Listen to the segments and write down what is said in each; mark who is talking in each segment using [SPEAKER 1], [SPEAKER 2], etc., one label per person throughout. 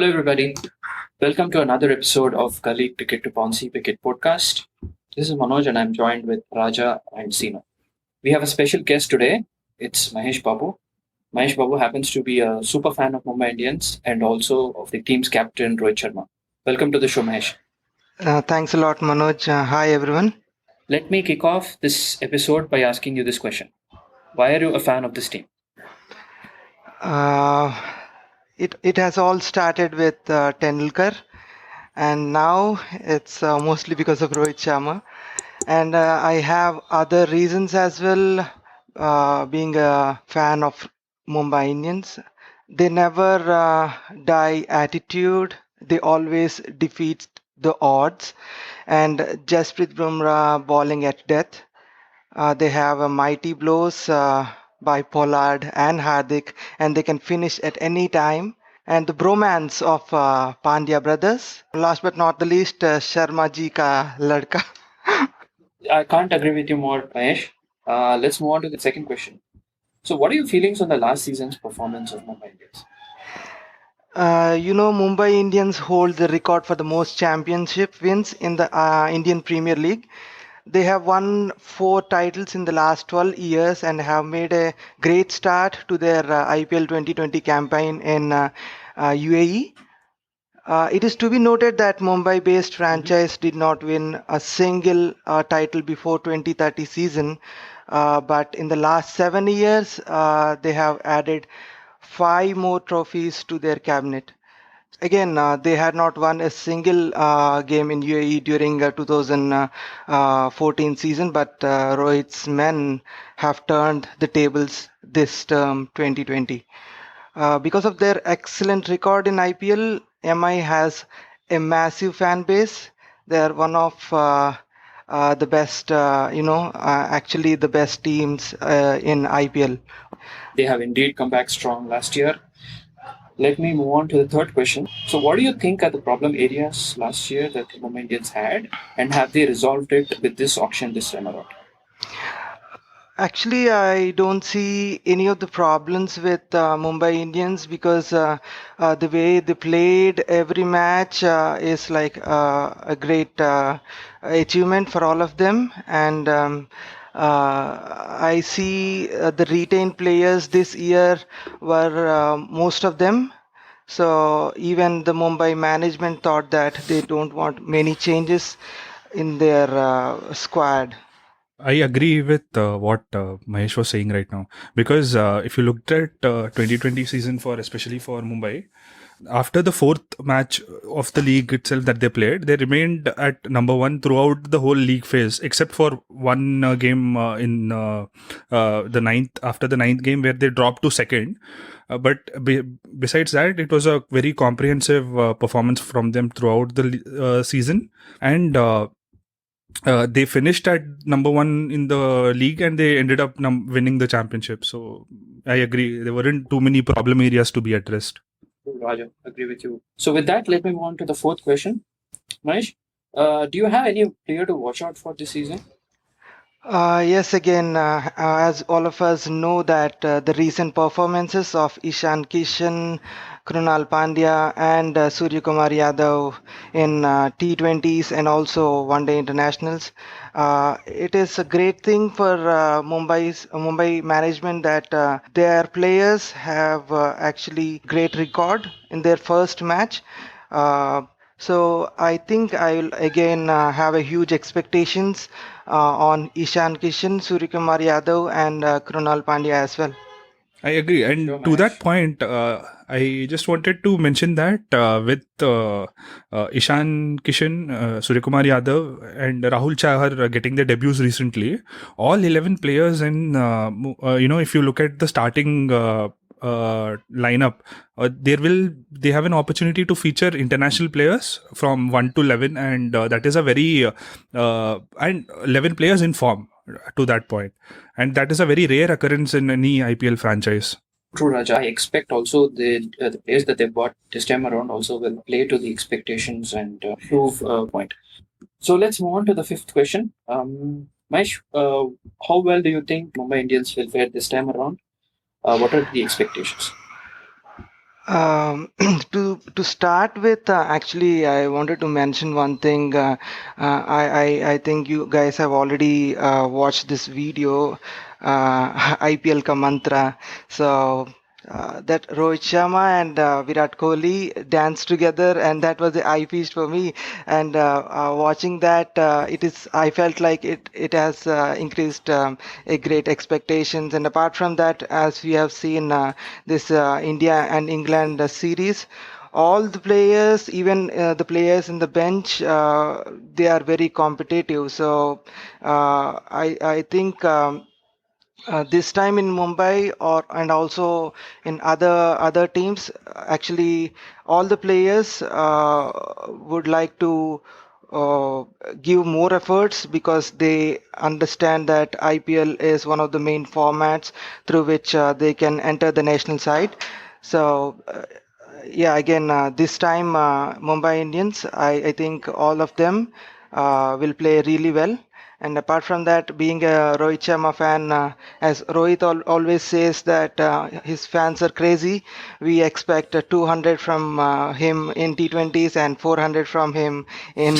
[SPEAKER 1] Hello, everybody. Welcome to another episode of Gully Ticket to Ponzi Picket podcast. This is Manoj, and I'm joined with Raja and Sina. We have a special guest today. It's Mahesh Babu. Mahesh Babu happens to be a super fan of Mumbai Indians and also of the team's captain, Rohit Sharma. Welcome to the show, Mahesh.
[SPEAKER 2] Thanks a lot, Manoj. Hi, everyone.
[SPEAKER 1] Let me kick off this episode by asking you this question. Why are you a fan of this team?
[SPEAKER 2] Uh, it has all started with Tendulkar, and now it's mostly because of Rohit Sharma. And I have other reasons as well. Being a fan of Mumbai Indians, they never die attitude. They always defeat the odds. And Jasprit Bumrah bowling at death. They have a mighty blows by Pollard and Hardik, and they can finish at any time. And the bromance of Pandya brothers. Last but not the least, Sharma ji ka ladka.
[SPEAKER 1] I can't agree with you more, Mahesh. Let's move on to the second question. So, what are your feelings on the last season's performance of Mumbai Indians?
[SPEAKER 2] Mumbai Indians hold the record for the most championship wins in the Indian Premier League. They have won 4 titles in the last 12 years and have made a great start to their IPL 2020 campaign in UAE. It is to be noted that Mumbai-based franchise did not win a single title before 2030 season, but in the last 7 years, they have added 5 more trophies to their cabinet. Again, they had not won a single game in UAE during 2014 season, but Rohit's men have turned the tables this term 2020. Because of their excellent record in IPL, MI has a massive fan base. They are one of the best, actually the best teams in IPL.
[SPEAKER 1] They have indeed come back strong last year. Let me move on to the third question. So, what do you think are the problem areas last year that the Mumbai Indians had, and have they resolved it with this auction this time around?
[SPEAKER 2] Actually, I don't see any of the problems with Mumbai Indians because the way they played every match is like a great achievement for all of them. And I see the retained players this year were most of them. So even the Mumbai management thought that they don't want many changes in their squad.
[SPEAKER 3] I agree with what Mahesh was saying right now, because if you looked at 2020 season for especially for Mumbai, after the 4th match of the league itself that they played, they remained at number 1 throughout the whole league phase, except for one game in the ninth, after the ninth game where they dropped to second. But besides that, it was a very comprehensive performance from them throughout the season, and they finished at number 1 in the league, and they ended up winning the championship. So I agree, there weren't too many problem areas to be addressed.
[SPEAKER 1] Raja, agree with you. So, with that, let me move on to the fourth question. Mahesh, do you have any player to watch out for this season?
[SPEAKER 2] Yes, again, as all of us know that the recent performances of Ishan Kishan, Krunal Pandya and Surya Kumar Yadav in T20s and also one-day internationals, it is a great thing for Mumbai management that their players have actually great record in their first match. Uh, so I think I will again have a huge expectations on Ishan Kishan, Suryakumar Yadav, and Krunal Pandya as well.
[SPEAKER 3] I agree. And
[SPEAKER 1] Sure,
[SPEAKER 3] to that
[SPEAKER 1] Mahesh.
[SPEAKER 3] point, I just wanted to mention that with Ishan Kishan, Suryakumar Yadav, and Rahul Chahar getting their debuts recently, all 11 players, and if you look at the starting lineup, they have an opportunity to feature international players from 1 to 11, and that is a very and 11 players in form to that point, and that is a very rare occurrence in any IPL franchise.
[SPEAKER 1] True, Raja. I expect also the players that they bought this time around also will play to the expectations and prove a point. So let's move on to the fifth question. Mahesh, how well do you think Mumbai Indians will fare this time around? What are the expectations?
[SPEAKER 2] To start with, actually, I wanted to mention one thing. I think you guys have already watched this video, IPL ka mantra. So that Rohit Sharma and Virat Kohli danced together, and that was the eye feast for me. And watching that, I felt like it has increased a great expectations. And apart from that, as we have seen this India and England series, all the players, even the players in the bench, they are very competitive. So I think. This time in Mumbai or and also in other teams, actually all the players would like to uh, give more efforts because they understand that IPL is one of the main formats through which they can enter the national side. So yeah, again, this time Mumbai Indians, I think all of them will play really well. And apart from that, being a Rohit Sharma fan, as Rohit always says that his fans are crazy, we expect 200 from him in T20s and 400 from him in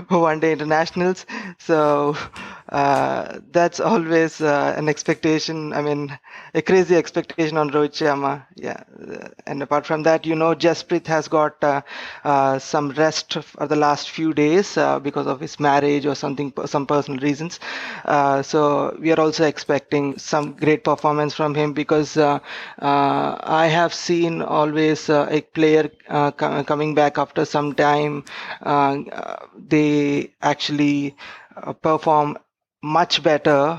[SPEAKER 2] one day internationals. So that's always an expectation. I mean, a crazy expectation on Rohit Sharma. Yeah. And apart from that, Jasprit has got some rest for the last few days because of his marriage or something, some personal reasons. So we are also expecting some great performance from him because I have seen always a player coming back after some time. They actually perform much better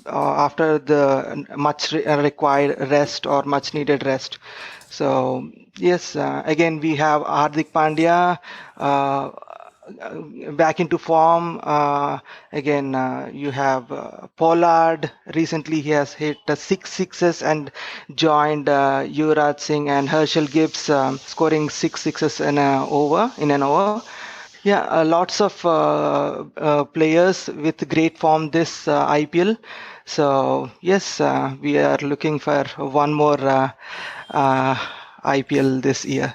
[SPEAKER 2] after the much required rest or much needed rest. So yes, again we have Hardik Pandya back into form. Again, you have Pollard. Recently, he has hit six sixes and joined Yuvraj Singh and Herschel Gibbs, scoring six sixes in an over. Yeah, lots of players with great form this IPL. So yes, we are looking for one more uh, IPL this year.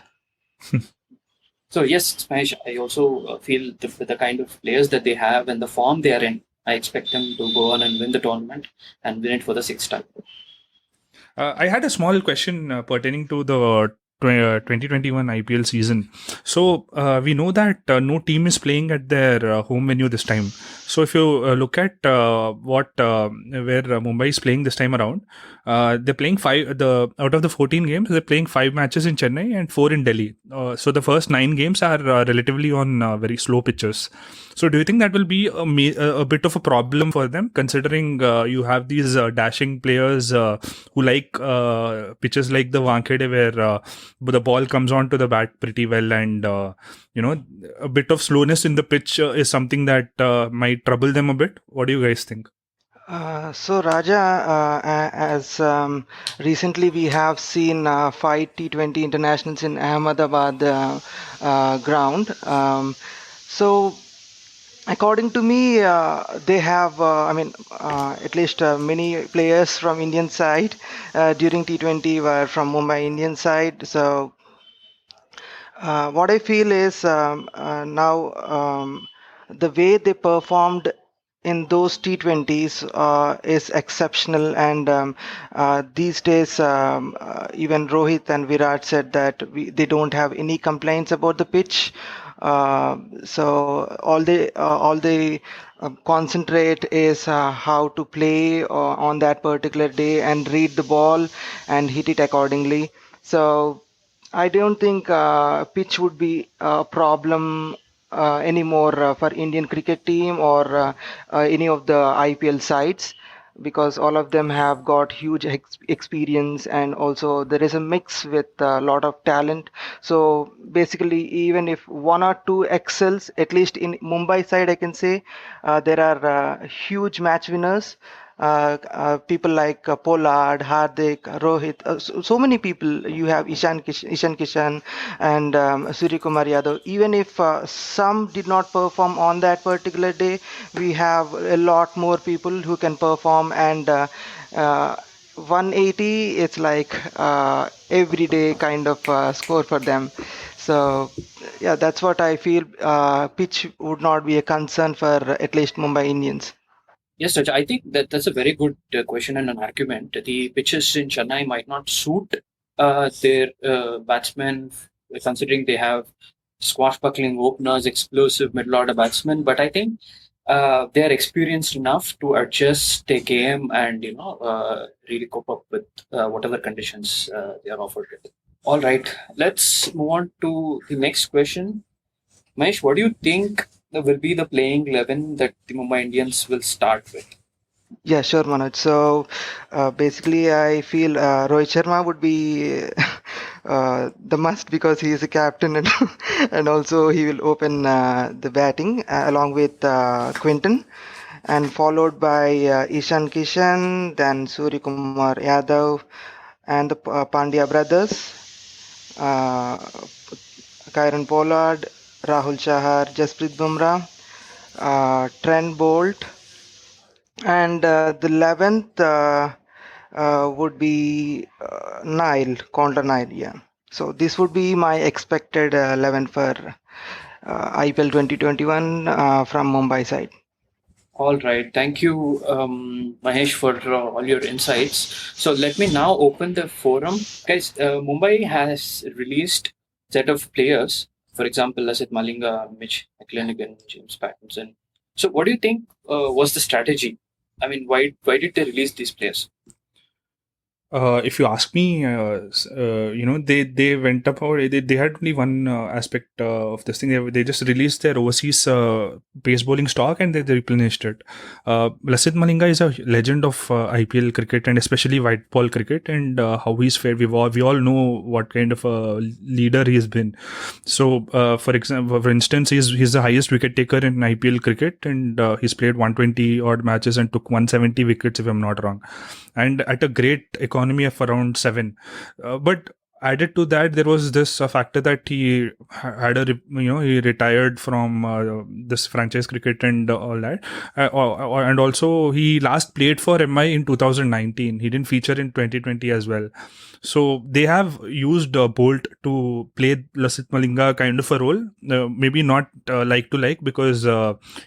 [SPEAKER 1] So yes, Mahesh, I also feel the kind of players that they have and the form they are in, I expect them to go on and win the tournament and win it for the sixth time.
[SPEAKER 3] I had a small question pertaining to the 2021 IPL season. So we know that no team is playing at their home venue this time. So if you look at what where Mumbai is playing this time around, they're playing five. The out of the 14 games, they're playing 5 matches in Chennai and 4 in Delhi. So the first 9 games are relatively on very slow pitches. So do you think that will be a bit of a problem for them, considering you have these dashing players who like pitches like the Wankhede where the ball comes onto the bat pretty well, and a bit of slowness in the pitch is something that might trouble them a bit. What do you guys think?
[SPEAKER 2] So Raja, as recently we have seen five T20 internationals in Ahmedabad ground. So according to me, they have, at least many players from Indian side during T20 were from Mumbai Indian side. So what I feel is now the way they performed in those T20s is exceptional, and these days even Rohit and Virat said that they don't have any complaints about the pitch. So all they concentrate is how to play on that particular day and read the ball and hit it accordingly. So I don't think pitch would be a problem anymore for Indian cricket team or any of the IPL sides, because all of them have got huge experience, and also there is a mix with a lot of talent. So basically, even if one or two excels, at least in Mumbai side, I can say there are huge match winners, people like Pollard, Hardik, Rohit, so many people. You have Ishan Kishan and Surya Kumar Yadav. Even if some did not perform on that particular day, we have a lot more people who can perform, and uh, 180, it's like everyday kind of score for them. So yeah, that's what I feel. Pitch would not be a concern for at least Mumbai Indians.
[SPEAKER 1] Yes, Raj, I think that's a very good question and an argument. The pitches in Chennai might not suit their batsmen, considering they have swashbuckling openers, explosive middle order batsmen. But I think they are experienced enough to adjust their game and really cope up with whatever conditions they are offered with. All right, let's move on to the next question. Mahesh, what do you think will be the playing 11 that the Mumbai Indians will start with?
[SPEAKER 2] Yeah, sure, Manoj. So basically, I feel Rohit Sharma would be the must because he is a captain and and also he will open the batting along with Quinton, and followed by Ishan Kishan, then Surya Kumar Yadav, and the Pandya brothers, Kyron Pollard, Rahul Chahar, Jasprit Bumrah, Trent Bolt, and the 11th would be Counter Nile, yeah. So this would be my expected 11 for IPL 2021 from Mumbai side.
[SPEAKER 1] All right. Thank you, Mahesh, for all your insights. So let me now open the forum. Guys, Mumbai has released set of players. For example, Lasit Malinga, Mitch McClenaghan, James Pattinson. So what do you think was the strategy? I mean, why did they release these players?
[SPEAKER 3] If you ask me, they went about they had only one aspect of this thing. They just released their overseas pace bowling stock and they replenished it. Lasit Malinga is a legend of IPL cricket and especially white ball cricket, and how he's fared. We all know what kind of a leader he has been. So, for instance, he's the highest wicket taker in IPL cricket, and he's played 120 odd matches and took 170 wickets, if I'm not wrong, and at a great economy of around 7. But added to that, there was this factor that he had he retired from this franchise cricket and all that, and also he last played for MI in 2019. He didn't feature in 2020 as well. So they have used Bolt to play Lasit Malinga kind of a role, maybe not like to like, because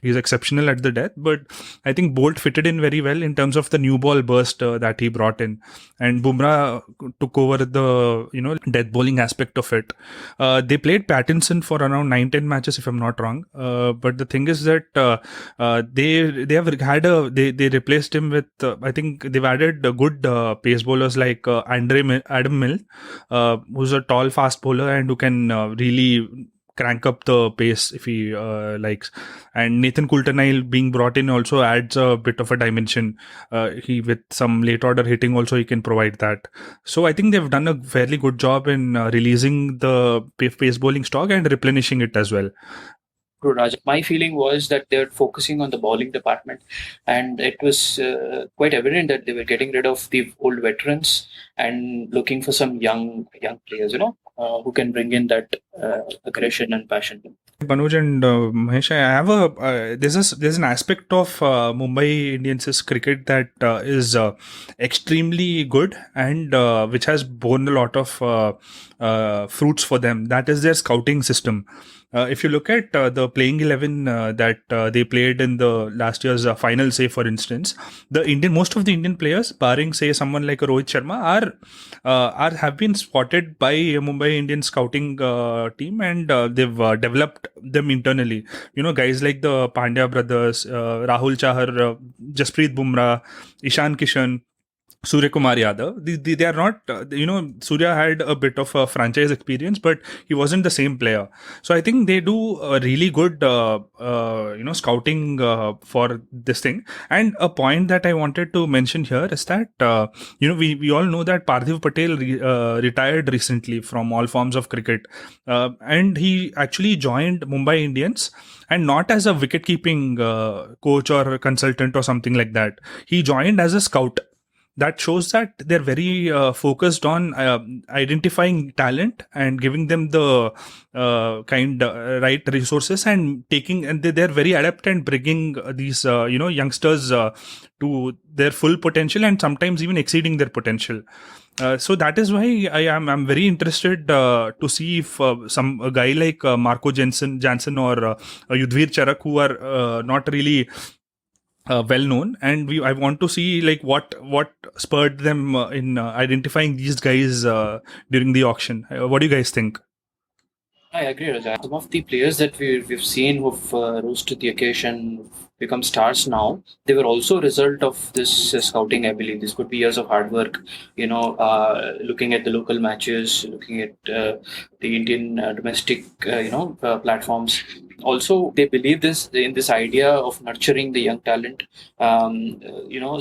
[SPEAKER 3] he's exceptional at the death, but I think Bolt fitted in very well in terms of the new ball burst that he brought in, and Bumrah took over the death bowling aspect of it. They played Pattinson for around 9-10 matches, if I'm not wrong. But the thing is that they have had they replaced him with I think they've added good pace bowlers like Adam Mill, who's a tall fast bowler and who can really crank up the pace if he likes. And Nathan Coulter-Nile being brought in also adds a bit of a dimension. He with some late order hitting also he can provide that. So I think they've done a fairly good job in releasing the pace bowling stock and replenishing it as well.
[SPEAKER 1] True, Raj. My feeling was that they were focusing on the bowling department, and it was quite evident that they were getting rid of the old veterans and looking for some young players, who can bring in that aggression and passion.
[SPEAKER 3] Manoj and Mahesh, I have there's an aspect of Mumbai Indians' cricket that is extremely good and which has borne a lot of fruits for them. That is their scouting system. If you look at the playing 11 that they played in the last year's final, say for instance, most of the Indian players, barring say someone like Rohit Sharma, have been spotted by Mumbai Indian scouting team, and they've developed them internally. Guys like the Pandya brothers, Rahul Chahar, Jasprit Bumrah, Ishan Kishan, Surya Kumar Yadav. They are not, Surya had a bit of a franchise experience, but he wasn't the same player. So I think they do a really good, scouting for this thing. And a point that I wanted to mention here is that, we all know that Parthiv Patel retired recently from all forms of cricket. And he actually joined Mumbai Indians, and not as a wicket-keeping coach or consultant or something like that. He joined as a scout. that shows that they're very focused on identifying talent and giving them the right resources, and they're very adept and bringing these youngsters to their full potential, and sometimes even exceeding their potential. So that is why I'm very interested to see if a guy like Marco Jansen or Yudhvir Charak, who are not really well known, and I want to see like what spurred them in identifying these guys during the auction. What do you guys think?
[SPEAKER 1] I agree, Raja. Some of the players that we've seen who've rose to the occasion, become stars now, they were also a result of this scouting ability. This could be years of hard work, looking at the local matches, looking at the Indian domestic, platforms. Also, they believe in this idea of nurturing the young talent,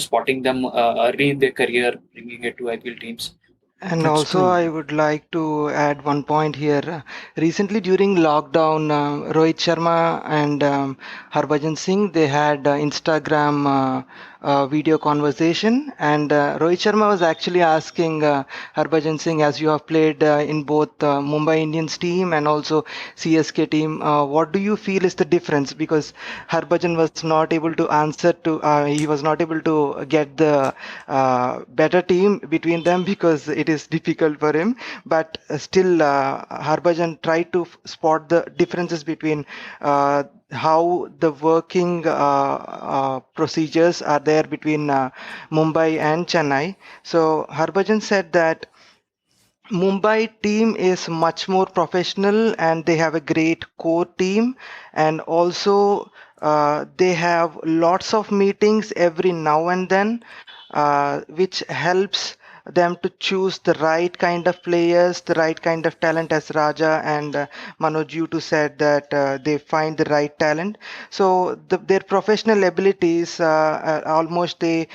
[SPEAKER 1] spotting them early in their career, bringing it to IPL teams.
[SPEAKER 2] And
[SPEAKER 3] That's
[SPEAKER 2] also,
[SPEAKER 3] true.
[SPEAKER 2] I would like to add one point here. Recently, during lockdown, Rohit Sharma and Harbhajan Singh, they had Instagram video conversation, and Rohit Sharma was actually asking Harbhajan Singh, as you have played in both Mumbai Indians team and also CSK team, what do you feel is the difference? Because Harbhajan was not able to answer to, he was not able to get the better team between them because it is difficult for him. But still, Harbhajan tried to spot the differences between how the working procedures are there between Mumbai and Chennai. So Harbhajan said that Mumbai team is much more professional and they have a great core team, and also they have lots of meetings every now and then, which helps them to choose the right kind of players, the right kind of talent, as Raja and Manoj you two said that they find the right talent. So their professional abilities almost they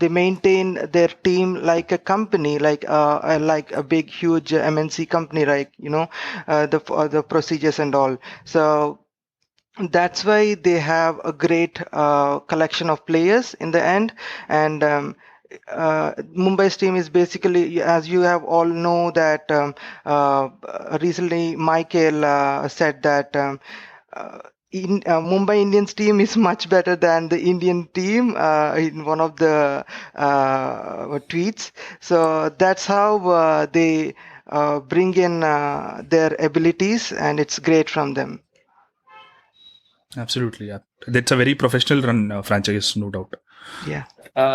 [SPEAKER 2] maintain their team like a company, like a big huge MNC company, like the procedures and all. So that's why they have a great collection of players in the end. And Mumbai's team is basically, as you have all know, that recently Michael said that Mumbai Indians team is much better than the Indian team in one of the tweets. So that's how they bring in their abilities, and it's great from them.
[SPEAKER 3] Absolutely, yeah. That's a very professional run franchise, no doubt.
[SPEAKER 2] Yeah.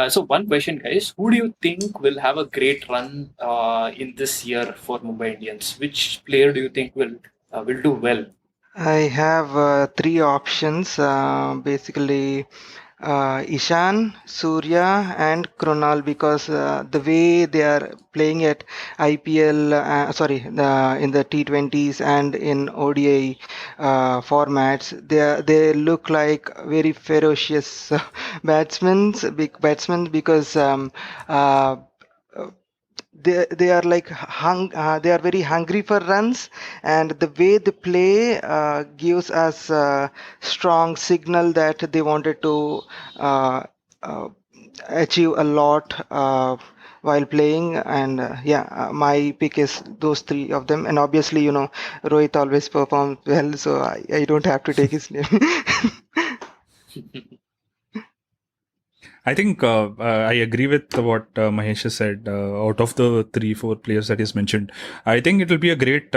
[SPEAKER 1] So one question, guys: who do you think will have a great run in this year for Mumbai Indians? Which player do you think will do well?
[SPEAKER 2] I have three options. Basically, Ishan, Surya, and Krunal, because the way they are playing at IPL, in the T20s and in ODI formats, they look like very ferocious big batsmen, because they are like they are very hungry for runs, and the way they play gives us a strong signal that they wanted to uh, uh, achieve a lot while playing. And my pick is those three of them, and obviously Rohit always performs well, so I don't have to take his name.
[SPEAKER 3] I think I agree with what Mahesh has said. Out of the 3-4 players that he's mentioned, I think it will be a great,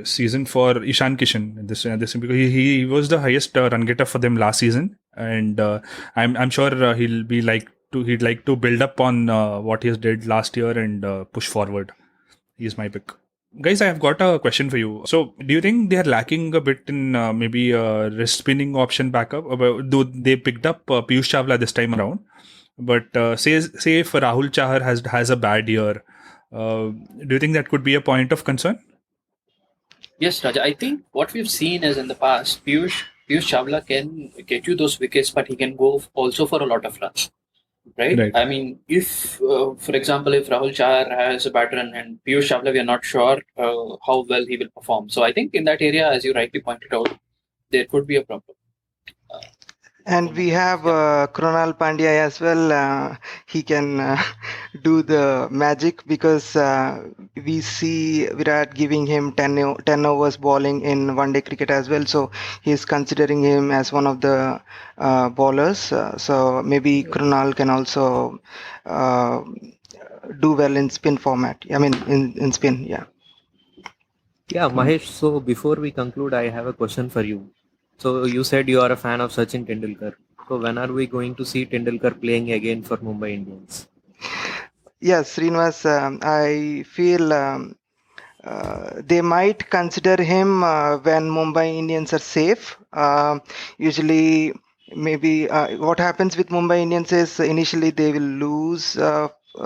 [SPEAKER 3] season for Ishan Kishan. This because he was the highest run getter for them last season, and I'm sure he'd like to build up on what he has did last year and push forward. He's my pick. Guys, I have got a question for you. So, do you think they are lacking a bit in maybe a wrist spinning option backup? Though they picked up Piyush Chawla this time around, but say if Rahul Chahar has a bad year, do you think that could be a point of concern?
[SPEAKER 1] Yes, Raja. I think what we've seen is in the past, Piyush Chawla can get you those wickets, but he can go also for a lot of runs. Right?
[SPEAKER 3] Right.
[SPEAKER 1] I mean, if, for example, if Rahul Chahar has a bad run and Piyush Chawla, we are not sure how well he will perform. So I think in that area, as you rightly pointed out, there could be a problem. Uh,
[SPEAKER 2] And we have Krunal Pandya as well. He can do the magic because we see Virat giving him 10 overs bowling in one day cricket as well. So he's considering him as one of the bowlers. So maybe Krunal can also uh, do well in spin format. I mean, in spin, yeah.
[SPEAKER 4] Yeah, Mahesh, so before we conclude, I have a question for you. So you said you are a fan of Sachin Tendulkar. So when are we going to see Tendulkar playing again for Mumbai Indians?
[SPEAKER 2] Yes, Srinivas, I feel they might consider him when Mumbai Indians are safe. Usually, maybe what happens with Mumbai Indians is initially they will lose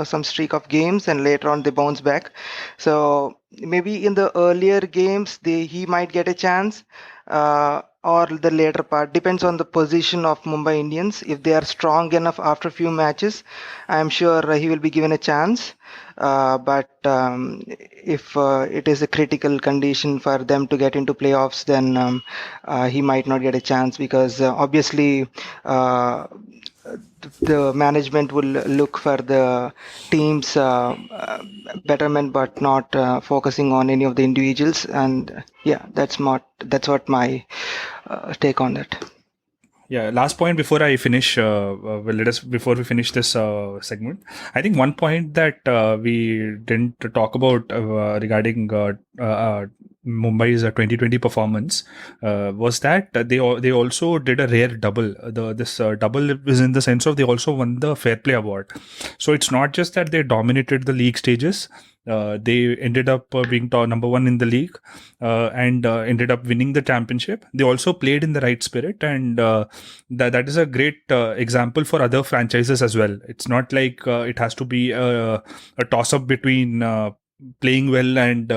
[SPEAKER 2] some streak of games and later on they bounce back. So maybe in the earlier games, he might get a chance. Or the later part depends on the position of Mumbai Indians. If they are strong enough after a few matches, I am sure he will be given a chance. But if it is a critical condition for them to get into playoffs, then he might not get a chance because obviously the management will look for the team's betterment, but not focusing on any of the individuals. And yeah, that's what my take on that.
[SPEAKER 3] Yeah, last point before I finish. Before we finish this segment. I think one point that we didn't talk about regarding Mumbai's 2020 performance was that they also did a rare double. This double is in the sense of they also won the Fair Play Award. So it's not just that they dominated the league stages. They ended up being number one in the league and ended up winning the championship. They also played in the right spirit, and that is a great example for other franchises as well. It's not like it has to be a toss up between playing well and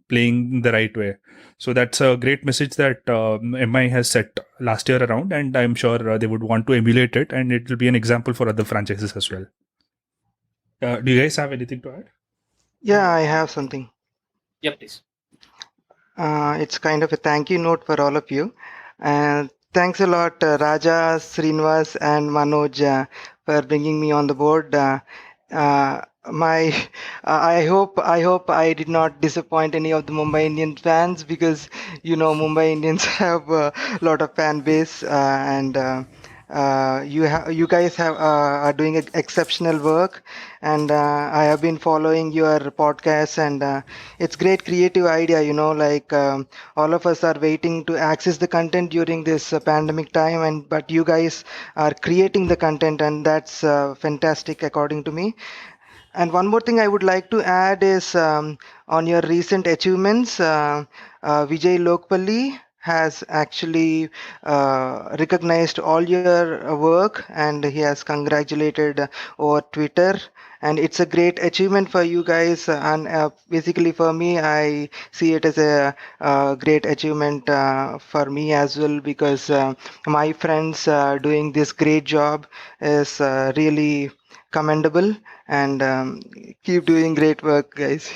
[SPEAKER 3] playing the right way. So that's a great message that MI has set last year around, and I'm sure they would want to emulate it, and it will be an example for other franchises as well. Do you guys have anything to add?
[SPEAKER 2] Yeah, I have something.
[SPEAKER 1] Yeah, please.
[SPEAKER 2] It's kind of a thank you note for all of you. And thanks a lot, Raja, Srinivas, and Manoj, for bringing me on the board. My, I hope I did not disappoint any of the Mumbai Indians fans because Mumbai Indians have a lot of fan base, and you guys are doing exceptional work, and I have been following your podcast, and it's great creative idea. Like all of us are waiting to access the content during this pandemic time, and but you guys are creating the content, and that's fantastic according to me. And one more thing I would like to add is on your recent achievements, Vijay Lokpalli has actually recognized all your work and he has congratulated over Twitter. And it's a great achievement for you guys. And basically, for me, I see it as a great achievement for me as well because my friends doing this great job is really commendable, and keep doing great work, guys.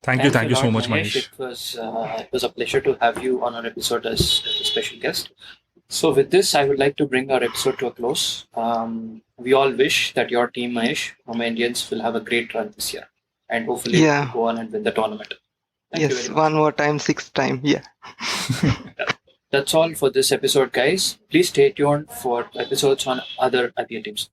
[SPEAKER 3] Thank you
[SPEAKER 1] a
[SPEAKER 3] so
[SPEAKER 1] lot,
[SPEAKER 3] much, Mahesh.
[SPEAKER 1] It was a pleasure to have you on our episode as a special guest. So, with this, I would like to bring our episode to a close. We all wish that your team, Mahesh, Mumbai Indians, will have a great run this year and hopefully
[SPEAKER 2] Yeah.
[SPEAKER 1] go on and win the tournament. Thank you
[SPEAKER 2] Yes,
[SPEAKER 1] very much.
[SPEAKER 2] one more time, sixth time. Yeah.
[SPEAKER 1] That's all for this episode, guys. Please stay tuned for episodes on other IPL teams.